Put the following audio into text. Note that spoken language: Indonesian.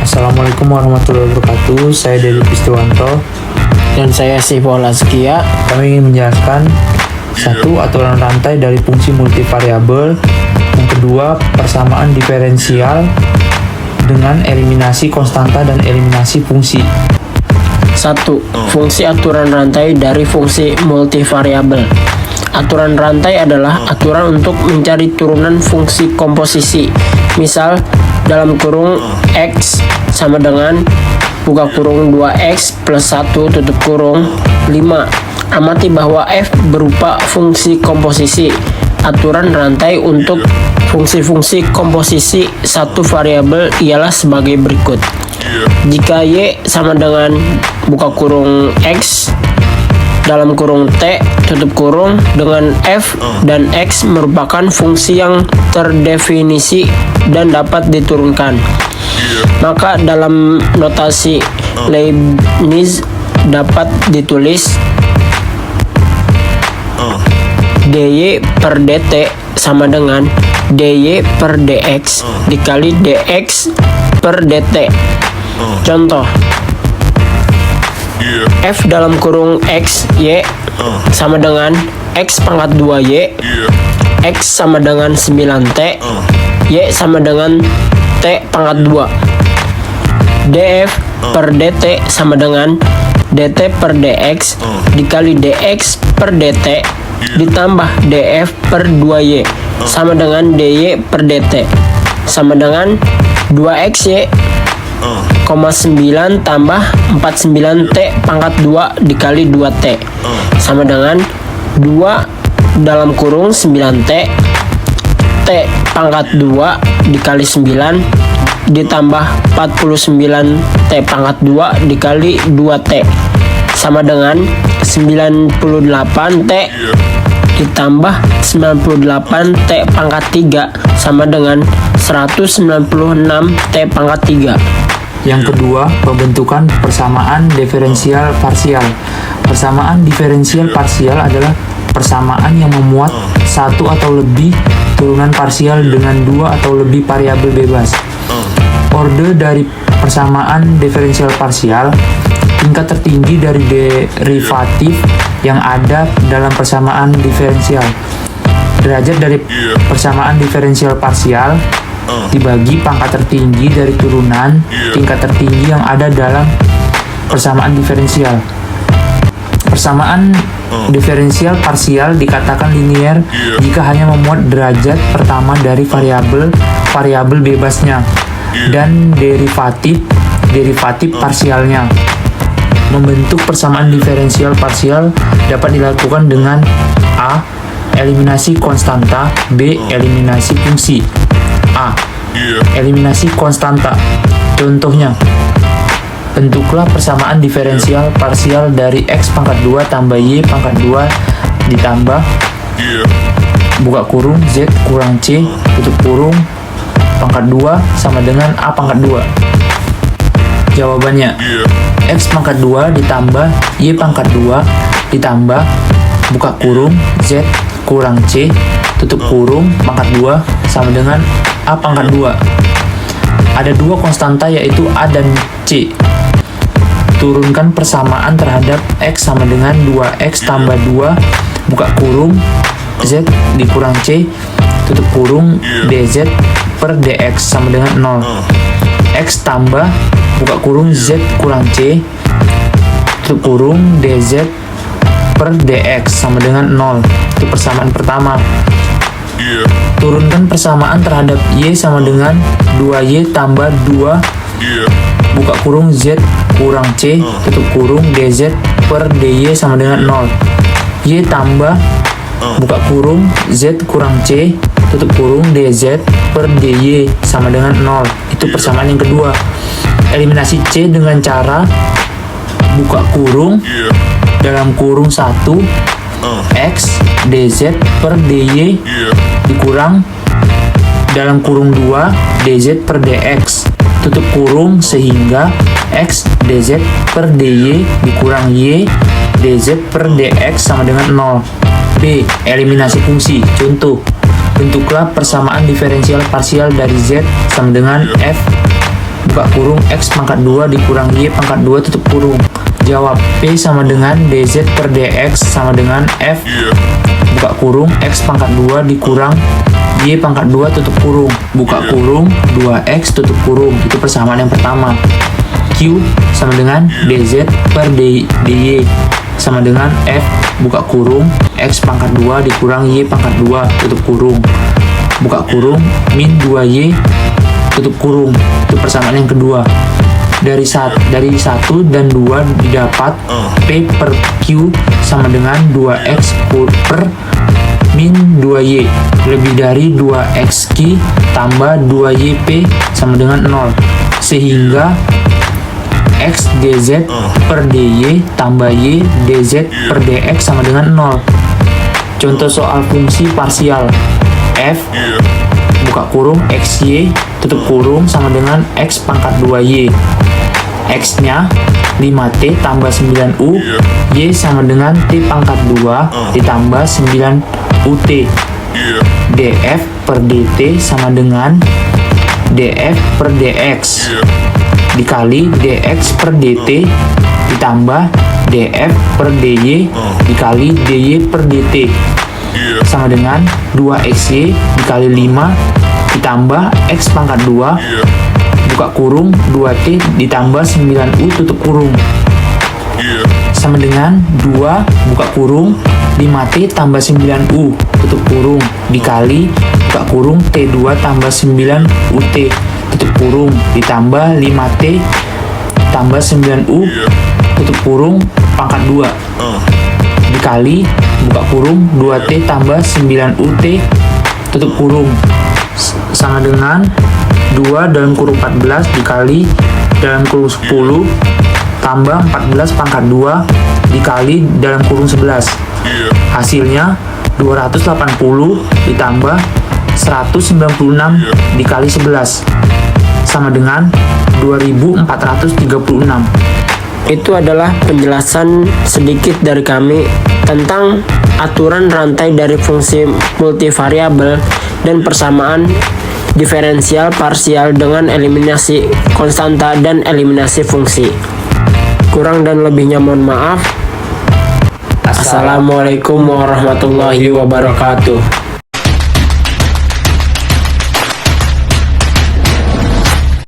Assalamualaikum warahmatullahi wabarakatuh. Saya Dedi Pistiwanto. Dan saya Sifo Laskia. Kami ingin menjelaskan satu, aturan rantai dari fungsi multivariabel. Yang kedua, persamaan diferensial dengan eliminasi konstanta dan eliminasi fungsi. 1. Fungsi aturan rantai dari fungsi multivariabel. Aturan rantai adalah aturan untuk mencari turunan fungsi komposisi. Misal, dalam kurung X sama dengan buka kurung 2X plus 1 tutup kurung 5. Amati bahwa F berupa fungsi komposisi. Aturan rantai untuk fungsi-fungsi komposisi satu variabel ialah sebagai berikut. Jika Y sama dengan buka kurung X dalam kurung T tutup kurung dengan F dan X merupakan fungsi yang terdefinisi dan dapat diturunkan, maka dalam notasi Leibniz dapat ditulis dy per dt sama dengan dy per dx dikali dx per dt. Contoh, F dalam kurung X, Y sama dengan X pangkat 2Y, X sama dengan 9T, Y sama dengan T pangkat 2. df per dt sama dengan dt per dx dikali dx per dt ditambah df per 2y sama dengan dy per dt sama dengan 2xy, 9 tambah 49t pangkat 2 dikali 2t sama dengan 2 dalam kurung 9t t pangkat 2 dikali 9 ditambah 49t pangkat 2 dikali 2t sama dengan 98t ditambah 98t pangkat 3 sama dengan 196t pangkat 3. Yang kedua, pembentukan persamaan diferensial parsial. Persamaan diferensial parsial adalah persamaan yang memuat satu atau lebih turunan parsial dengan dua atau lebih variabel bebas. Orde dari persamaan diferensial parsial, tingkat tertinggi dari derivatif yang ada dalam persamaan diferensial. Derajat dari persamaan diferensial parsial dibagi pangkat tertinggi dari turunan tingkat tertinggi yang ada dalam persamaan diferensial. Persamaan diferensial parsial dikatakan linier jika hanya memuat derajat pertama dari variabel bebasnya dan derivatif parsialnya. Membentuk persamaan diferensial parsial dapat dilakukan dengan A. Eliminasi konstanta. B. Eliminasi fungsi. A. Eliminasi konstanta. Contohnya, bentuklah persamaan diferensial parsial dari X pangkat 2 tambah Y pangkat 2 ditambah buka kurung Z kurang C tutup kurung pangkat 2 sama dengan A pangkat 2. Jawabannya, X pangkat 2 ditambah Y pangkat 2 ditambah buka kurung Z kurang C tutup kurung pangkat 2 sama dengan A pangkat 2. Ada dua konstanta yaitu A dan C. Turunkan persamaan terhadap X sama dengan 2X tambah 2 buka kurung Z dikurang C tutup kurung dz per dx sama dengan 0. X tambah buka kurung Z kurang C tutup kurung dz per dx sama dengan 0. Itu persamaan pertama. Turunkan persamaan terhadap Y sama dengan 2Y tambah 2 buka kurung Z kurang C tutup kurung dz per dy sama dengan 0. Y tambah buka kurung Z kurang C tutup kurung dz per dy sama dengan 0. Itu persamaan yang kedua. Eliminasi C dengan cara buka kurung dalam kurung 1 X dz per dy dikurang dalam kurung 2 dz per dx tutup kurung sehingga X dz per dy dikurang Y dz per dx sama dengan 0. B. Eliminasi fungsi. Contoh, bentuklah persamaan diferensial parsial dari Z sama dengan F buka kurung X pangkat 2 dikurang Y pangkat 2 tutup kurung. Jawab. P sama dengan DZ per DX sama dengan F buka kurung X pangkat 2 dikurang Y pangkat 2 tutup kurung. Buka kurung 2X tutup kurung. Itu persamaan yang pertama. Q sama dengan DZ per DY sama dengan F buka kurung X pangkat 2 dikurang Y pangkat 2 tutup kurung. Buka kurung min 2Y tutup kurung. Itu persamaan yang kedua. Dari 1 dan 2 didapat P per Q sama dengan 2X per min 2Y lebih dari 2XQ tambah 2YP sama dengan 0. Sehingga X DZ per DY tambah Y DZ per DX sama dengan 0. Contoh soal fungsi parsial. F buka kurung XY tutup kurung sama dengan X pangkat 2Y. X nya 5T tambah 9U, Y sama dengan T pangkat 2 ditambah 9UT. DF per DT sama dengan DF per DX dikali DX per DT ditambah DF per DY dikali DY per DT sama dengan 2XY dikali 5 ditambah X pangkat 2 buka kurung 2T ditambah 9U tutup kurung sama dengan 2 buka kurung 5T tambah 9U tutup kurung dikali buka kurung T2 tambah 9UT tutup kurung ditambah 5T tambah 9U tutup kurung pangkat 2 dikali buka kurung 2T tambah 9UT tutup kurung sama dengan 2 dalam kurung 14 dikali dalam kurung 10 tambah 14 pangkat 2 dikali dalam kurung 11. Hasilnya 280 ditambah 196 dikali 11 sama dengan 2436. Itu adalah penjelasan sedikit dari kami tentang aturan rantai dari fungsi multivariabel dan persamaan diferensial parsial dengan eliminasi konstanta dan eliminasi fungsi. Kurang dan lebihnya mohon maaf. Assalamualaikum warahmatullahi wabarakatuh.